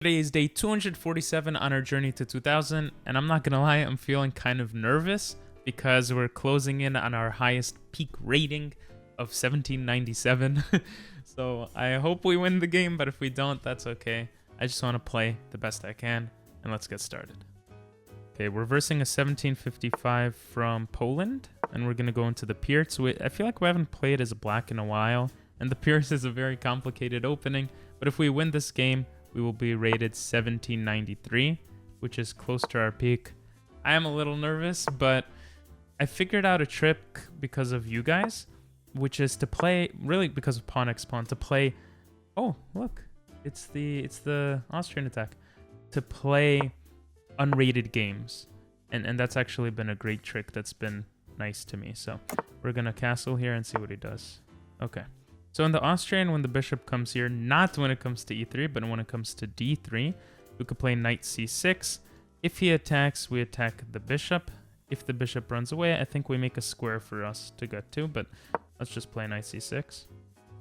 Today is day 247 on our journey to 2000, and I'm not gonna lie, I'm feeling kind of nervous because we're closing in on our highest peak rating of 1797. So I hope we win the game, but if we don't, that's okay. I just want to play the best I can, and let's get started. Okay, we're versing a 1755 from Poland, and we're gonna go into the Pierce. I feel like we haven't played as a black in a while, and the Pierce is a very complicated opening, but if we win this game, we will be rated 1793, which is close to our peak. I am a little nervous, but I figured out a trick because of you guys, which is to play, really because of pawn x pawn, to play, oh, look, it's the Austrian attack, to play unrated games. And that's actually been a great trick that's been nice to me. So we're going to castle here and see what he does. Okay. So in the Austrian, when the bishop comes here, not when it comes to e3, but when it comes to d3, we could play knight c6. If he attacks, we attack the bishop. If the bishop runs away, I think we make a square for us to get to, but let's just play knight c6.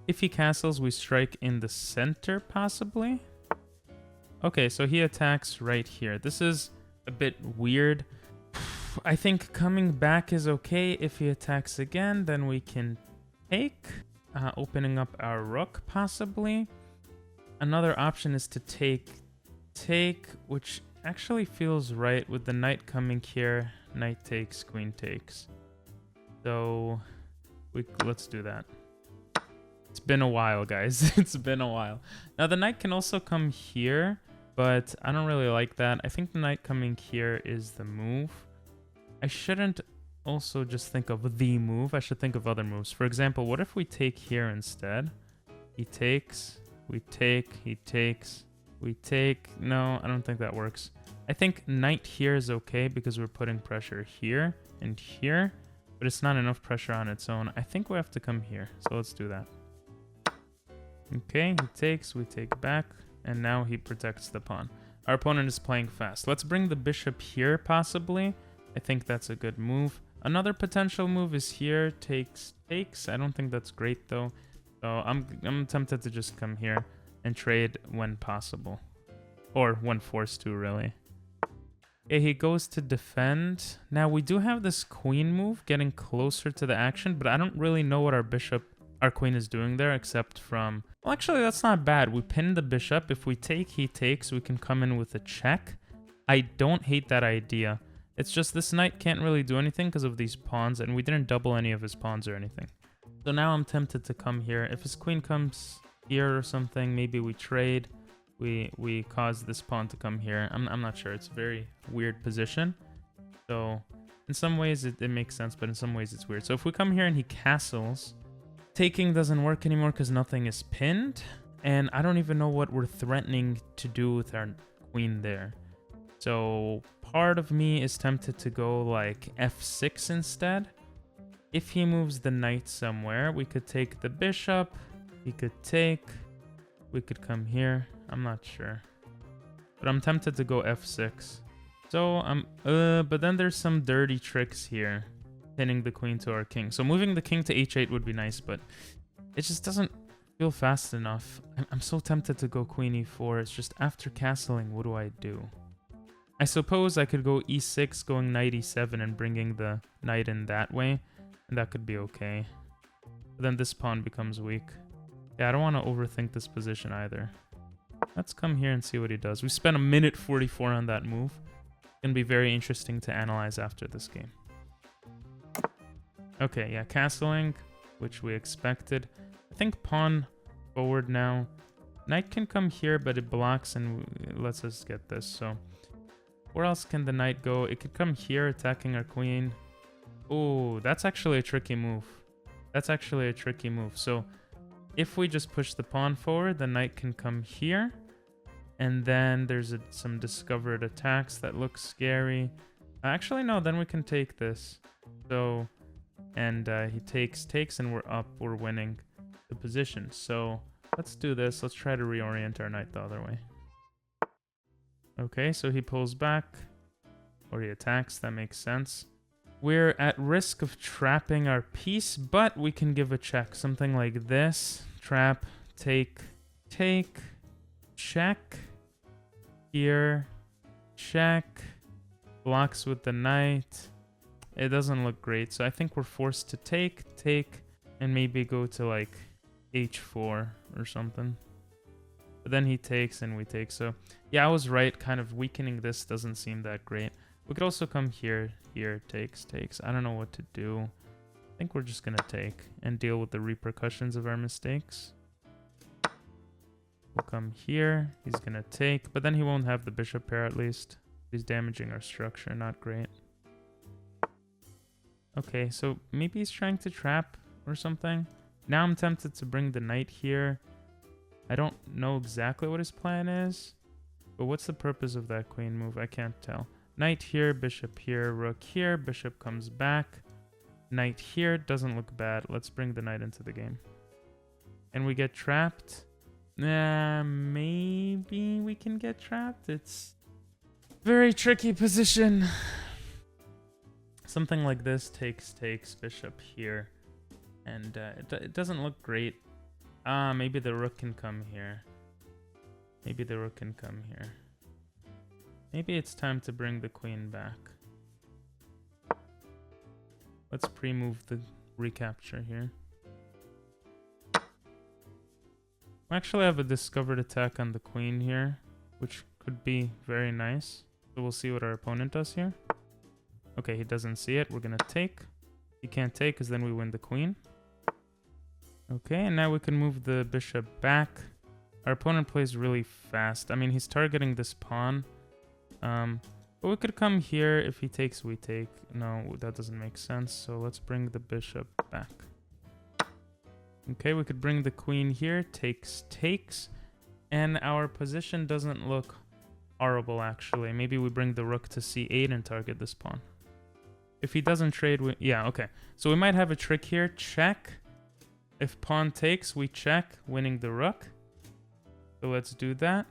If he castles, we strike in the center, possibly. Okay, so he attacks right here. This is a bit weird. I think coming back is okay. If he attacks again, then we can take. Opening up our rook, possibly. Another option is to take, which actually feels right with the knight coming here. Knight takes, queen takes. So let's do that. It's been a while, guys. It's been a while. Now the knight can also come here, but I don't really like that. I think the knight coming here is the move. I shouldn't also just think of the move. I should think of other moves. For example, what if we take here instead? He takes, we take, he takes, we take. No, I don't think that works. I think knight here is okay because we're putting pressure here and here, but it's not enough pressure on its own. I think we have to come here, so let's do that. Okay, he takes, we take back, and now he protects the pawn. Our opponent is playing fast. Let's bring the bishop here, possibly. I think that's a good move. Another potential move is here, takes. I don't think that's great though. So I'm tempted to just come here and trade when possible. Or when forced to, really. Okay, he goes to defend. Now we do have this queen move getting closer to the action, but I don't really know what our queen is doing there except from... Well, actually that's not bad. We pin the bishop. If we take, he takes, we can come in with a check. I don't hate that idea. It's just this knight can't really do anything because of these pawns, and we didn't double any of his pawns or anything. So now I'm tempted to come here. If his queen comes here or something, maybe we trade. We cause this pawn to come here. I'm not sure. It's a very weird position. So in some ways it makes sense, but in some ways it's weird. So if we come here and he castles, taking doesn't work anymore because nothing is pinned. And I don't even know what we're threatening to do with our queen there. So part of me is tempted to go like f6 instead. If he moves the knight somewhere, we could take the bishop. He could take. We could come here. I'm not sure. But I'm tempted to go f6. So but then there's some dirty tricks here. Pinning the queen to our king. So moving the king to h8 would be nice, but it just doesn't feel fast enough. I'm so tempted to go queen e4. It's just after castling, what do I do? I suppose I could go e6, going knight e7 and bringing the knight in that way, and that could be okay. But then this pawn becomes weak. Yeah, I don't want to overthink this position either. Let's come here and see what he does. We spent 1:44 on that move. It's going to be very interesting to analyze after this game. Okay, yeah, castling, which we expected. I think pawn forward now. Knight can come here, but it blocks and it lets us get this, so... Where else can the knight go? It could come here, attacking our queen. Oh, that's actually a tricky move. That's actually a tricky move. So if we just push the pawn forward, the knight can come here. And then there's some discovered attacks that look scary. Actually, no, then we can take this. So, and he takes, and we're up. We're winning the position. So let's do this. Let's try to reorient our knight the other way. Okay, so he pulls back, or he attacks, that makes sense. We're at risk of trapping our piece, but we can give a check. Something like this. Trap, take, check. here. Check. Blocks with the knight. It doesn't look great, so I think we're forced to take, and maybe go to like h4 or something. But then he takes and we take, so yeah, I was right. Kind of weakening this doesn't seem that great. We could also come here, takes. I don't know what to do. I think we're just gonna take and deal with the repercussions of our mistakes. We'll come here, he's gonna take, but then he won't have the bishop pair at least. He's damaging our structure, not great. Okay, so maybe he's trying to trap or something. Now I'm tempted to bring the knight here. I don't know exactly what his plan is, but what's the purpose of that queen move? I can't tell. Knight here, bishop here, rook here, bishop comes back. Knight here, doesn't look bad. Let's bring the knight into the game. And we get trapped. Maybe we can get trapped. It's very tricky position. Something like this takes, bishop here. And it doesn't look great. Maybe the rook can come here. Maybe it's time to bring the queen back. Let's pre-move the recapture here. We actually have a discovered attack on the queen here, which could be very nice. So we'll see what our opponent does here. Okay, he doesn't see it. We're gonna take. He can't take because then we win the queen. Okay, and now we can move the bishop back. Our opponent plays really fast. I mean, he's targeting this pawn. But we could come here. If he takes, we take. No, that doesn't make sense. So let's bring the bishop back. Okay, we could bring the queen here. Takes. And our position doesn't look horrible, actually. Maybe we bring the rook to c8 and target this pawn. If he doesn't trade, yeah, okay. So we might have a trick here. Check. If pawn takes, we check, winning the rook. So let's do that.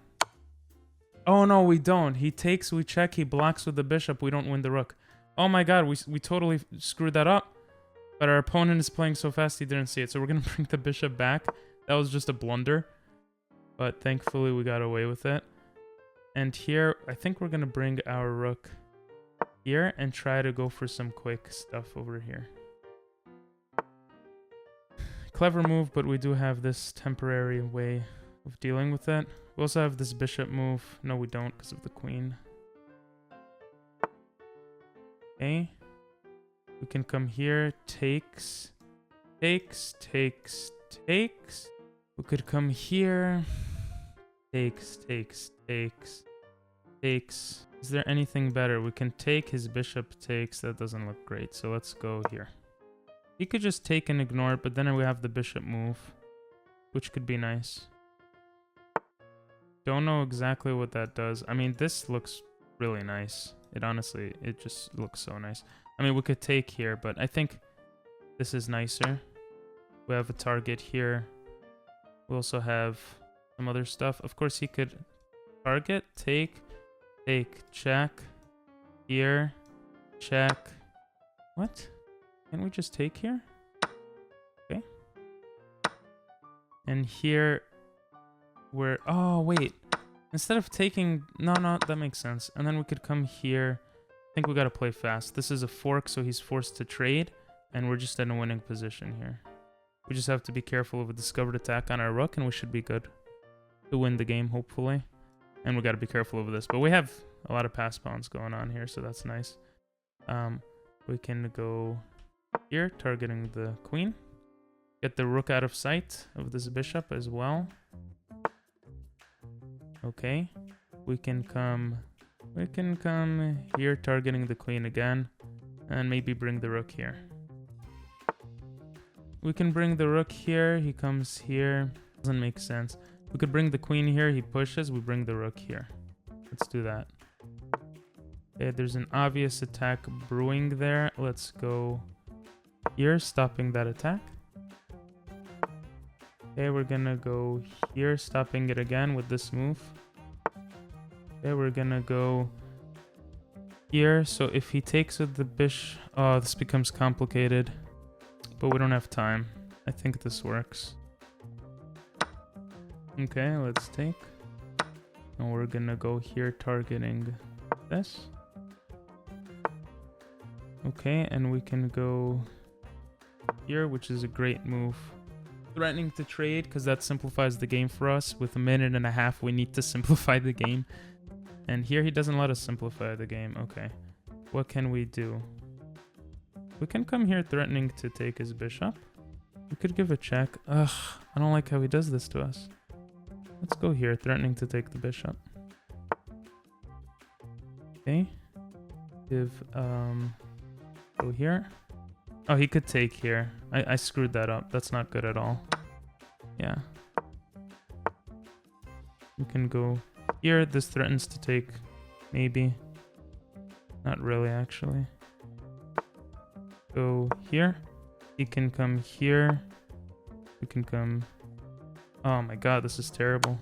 Oh, no, we don't. He takes, we check, he blocks with the bishop, we don't win the rook. Oh my god, we totally screwed that up. But our opponent is playing so fast he didn't see it. So we're going to bring the bishop back. That was just a blunder. But thankfully we got away with it. And here, I think we're going to bring our rook here and try to go for some quick stuff over here. Clever move, but we do have this temporary way of dealing with it. We also have this bishop move. No, we don't because of the queen. Okay. We can come here. Takes. We could come here. Takes. Is there anything better? We can take, his bishop takes. That doesn't look great. So let's go here. He could just take and ignore it, but then we have the bishop move, which could be nice. Don't know exactly what that does. I mean, this looks really nice. It just looks so nice. I mean, we could take here, but I think this is nicer. We have a target here. We also have some other stuff. Of course, he could target, take, check, here, check. What? Can we just take here? Okay. And here, we're... Oh, wait. Instead of taking... No, that makes sense. And then we could come here. I think we gotta play fast. This is a fork, so he's forced to trade. And we're just in a winning position here. We just have to be careful of a discovered attack on our rook, and we should be good to win the game, hopefully. And we gotta be careful of this. But we have a lot of pass pawns going on here, so that's nice. We can go... here, targeting the queen. Get the rook out of sight of this bishop as well. Okay. We can come here, targeting the queen again. And maybe bring the rook here. We can bring the rook here. He comes here. Doesn't make sense. We could bring the queen here. He pushes. We bring the rook here. Let's do that. Okay, there's an obvious attack brewing there. Let's go... here, stopping that attack. Okay, we're gonna go here, stopping it again with this move. Okay, we're gonna go here. So if he takes with the bishop... Oh, this becomes complicated. But we don't have time. I think this works. Okay, let's take. And we're gonna go here targeting this. Okay, and we can go here, which is a great move. Threatening to trade, because that simplifies the game for us. With a minute and a half, we need to simplify the game. And here he doesn't let us simplify the game. Okay. What can we do? We can come here threatening to take his bishop. We could give a check. Ugh, I don't like how he does this to us. Let's go here, threatening to take the bishop. Okay. Give, go here. Oh, he could take here. I screwed that up. That's not good at all. Yeah. We can go here. This threatens to take, maybe. Not really, actually. Go here. He can come here. We can come... Oh my god, this is terrible.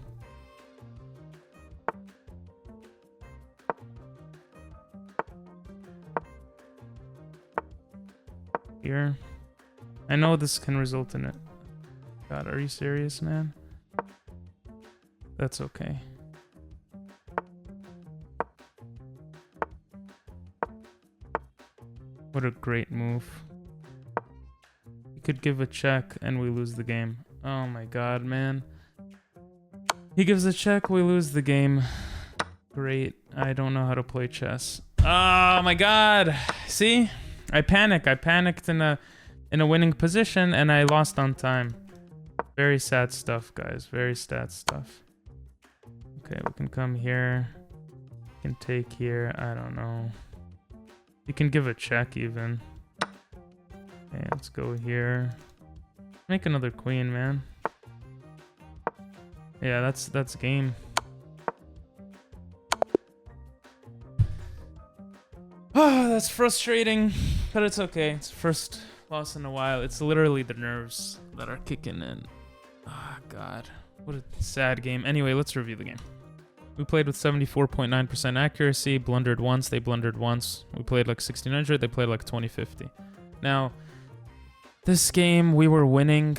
Here. I know this can result in it. God, are you serious, man? That's okay. What a great move. We could give a check and we lose the game. Oh my god, man. He gives a check, we lose the game. Great. I don't know how to play chess. Oh my god. See? I panicked in a winning position and I lost on time. Very sad stuff, guys. Very sad stuff. Okay, we can come here. We can take here. I don't know. You can give a check even. Okay, let's go here. Make another queen, man. Yeah, that's game. Oh, that's frustrating, but it's okay. It's the first loss in a while. It's literally the nerves that are kicking in. Oh, God. What a sad game. Anyway, let's review the game. We played with 74.9% accuracy, blundered once, they blundered once. We played like 1600, they played like 2050. Now, this game we were winning,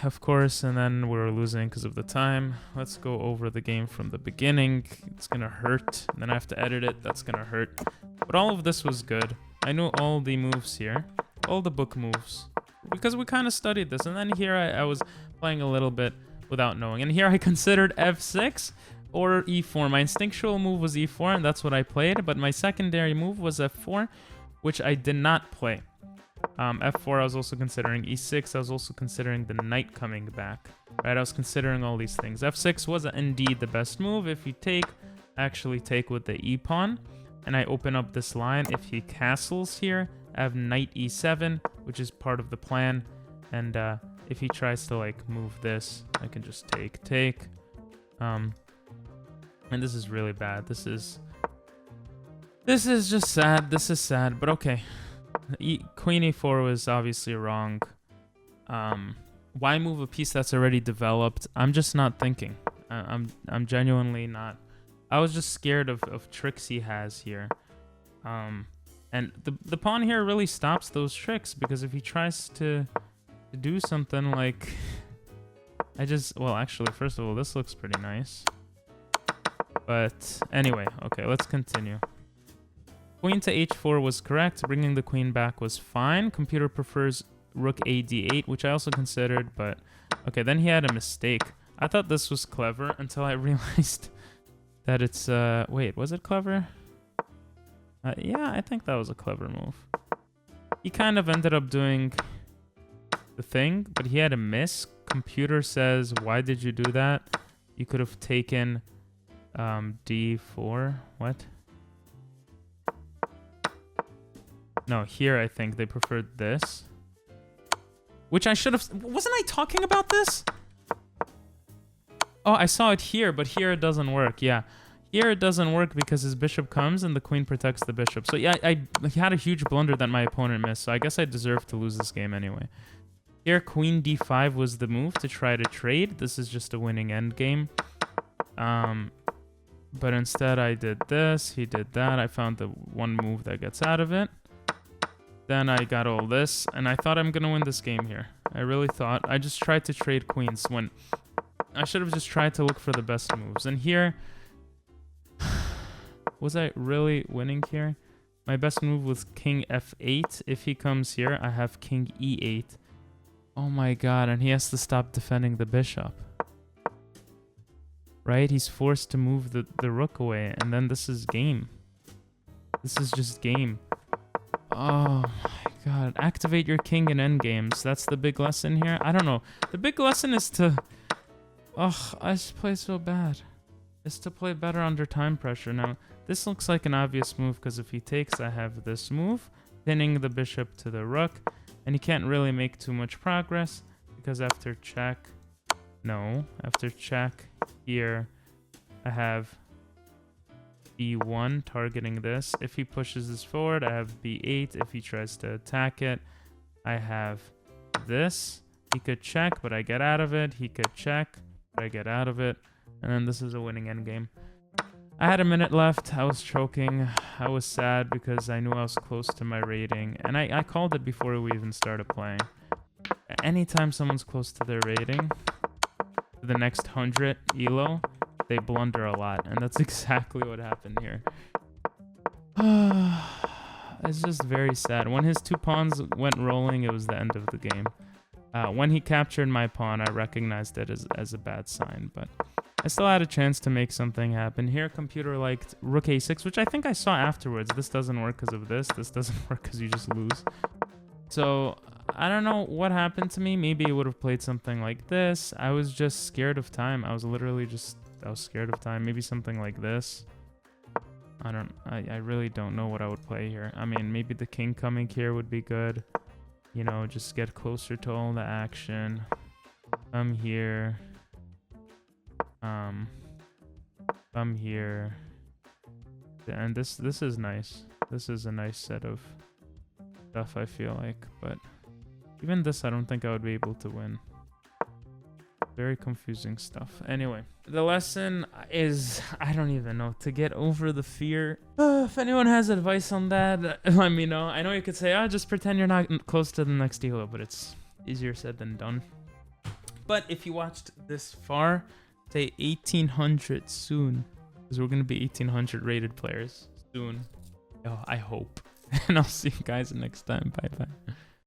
of course, and then we were losing because of the time. Let's go over the game from the beginning. It's gonna hurt, and then I have to edit it. That's gonna hurt. But all of this was good. I knew all the moves here, all the book moves, because we kind of studied this. And then here I was playing a little bit without knowing. And here I considered f6 or e4. My instinctual move was e4, and that's what I played. But my secondary move was f4, which I did not play. F4, I was also considering e6. I was also considering the knight coming back. Right, I was considering all these things. f6 was indeed the best move. If you take, actually take with the e-pawn, and I open up this line. If he castles here, I have knight e7, which is part of the plan. And if he tries to like move this, I can just take. And this is really bad. This is just sad. This is sad, but okay. Queen e4 was obviously wrong. Why move a piece that's already developed? I'm just not thinking. I'm genuinely not. I was just scared of tricks he has here. And the pawn here really stops those tricks, because if he tries to do something like... Well, actually, first of all, this looks pretty nice. But anyway, okay, let's continue. Queen to h4 was correct. Bringing the queen back was fine. Computer prefers rook a d8, which I also considered, but... Okay, then he had a mistake. I thought this was clever until I realized that it's... Wait, was it clever? Yeah, I think that was a clever move. He kind of ended up doing the thing, but he had a miss. Computer says, why did you do that? You could have taken d4. What? No, here I think they preferred this. Which I should have... Wasn't I talking about this? Oh, I saw it here, but here it doesn't work. Yeah. Here it doesn't work because his bishop comes and the queen protects the bishop. So yeah, I had a huge blunder that my opponent missed. So I guess I deserve to lose this game anyway. Here, queen d5 was the move to try to trade. This is just a winning endgame. But instead I did this. He did that. I found the one move that gets out of it. Then I got all this, and I thought I'm gonna win this game here. I really thought. I just tried to trade queens when I should have just tried to look for the best moves. And here, Was I really winning here? My best move was king f8. If he comes here, I have king e8. Oh my god, and he has to stop defending the bishop. Right? He's forced to move the rook away, and then this is game. This is just game. Oh my god. Activate your king in endgames. That's the big lesson here. I don't know. The big lesson is to... Ugh, I just play so bad. Is to play better under time pressure. Now, this looks like an obvious move because if he takes, I have this move, pinning the bishop to the rook, and he can't really make too much progress because after check, no, after check here, I have b1 targeting this. If he pushes this forward, I have b8. If he tries to attack it, I have this. He could check, but I get out of it. He could check, but I get out of it. And then this is a winning endgame. I had a minute left. I was choking. I was sad because I knew I was close to my rating. And I called it before we even started playing. Anytime someone's close to their rating, the next 100 elo, they blunder a lot. And that's exactly what happened here. It's just very sad. When his two pawns went rolling, it was the end of the game. When he captured my pawn, I recognized it as a bad sign, but I still had a chance to make something happen. Here, computer liked rook a6, which I think I saw afterwards. This doesn't work because of this. This doesn't work because you just lose. So, I don't know what happened to me. Maybe it would have played something like this. I was just scared of time. I was literally just... I was scared of time. Maybe something like this. I really don't know what I would play here. I mean, maybe the king coming here would be good. You know, just get closer to all the action. Come here. Come here. And this is nice. This is a nice set of stuff, I feel like. But even this, I don't think I would be able to win. Very confusing stuff. Anyway, the lesson is, I don't even know, to get over the fear. If anyone has advice on that, let me know. I know you could say, just pretend you're not close to the next elo, but it's easier said than done. But if you watched this far, say 1800 soon, because we're going to be 1800 rated players soon. Oh, I hope. And I'll see you guys next time. Bye-bye.